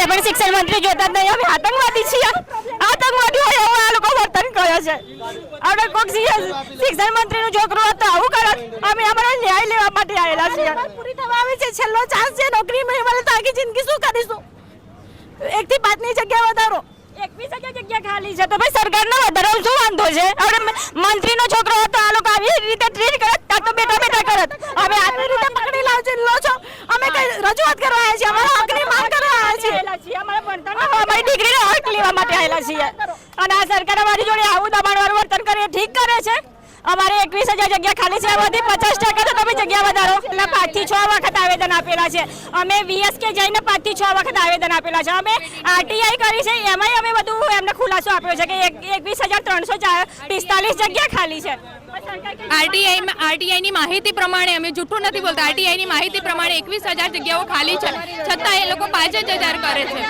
છે પણ શિક્ષણ મંત્રી જોતા જ નહીં. અમે આતંકવાદી છીએ, આતંકવાદી હોય એવું આ લોકો વર્તન કરે છે. આપણે કોઈક શિક્ષણ મંત્રીનું છોકરું હતું આવું કરે. અમે અમારો ન્યાય લેવા માટે આવેલા છીએ. પૂરી થવા આવી છે, છેલ્લો ચાન્સ છે. નોકરી મળે તો આખી જિંદગી શું કરીશું? 1 થી 5 ની જગ્યા વધારો, 21,000 જગ્યા ખાલી છે તો ભાઈ સરકારનો વધારો શું વાંધો છે? આપણે મંત્રીનો છોકરો હતો આ લોકો આવી રીતે ટ્રીટ કરત, કાં તો બેટા કરત. હવે આવી રીતે પકડી લો છો. અમે કઈ રજૂઆત કરવા આવ્યા છીએ, અમારા હકની માંગ કરવા આવ્યા છીએ. અમારી દીકરીનો હક લેવા માટે આવેલા છીએ. અને આ સરકાર અમારી જોડે આવું દબાણવાળું વર્તન કરે ઠીક કરે છે. અમારે 21,000 જગ્યા ખાલી છે, એમાંથી 50% તો તમે જગ્યા વધારો. એટલે 5 થી 6 વખત આવેદન આપેલા છે. અમે VSK જઈને 5 થી 6 વખત આવેદન આપેલા છે. અમે RTI કરી છે, એમાંય અમે બધું એમને ખુલાસો આપ્યો છે કે 21,345 જગ્યા ખાલી છે. RTI ની માહિતી પ્રમાણે, અમે જૂઠું નથી બોલતા, RTI ની માહિતી પ્રમાણે 21,000 જગ્યાઓ ખાલી છે, છતાં એ લોકો 5,000 કરે છે.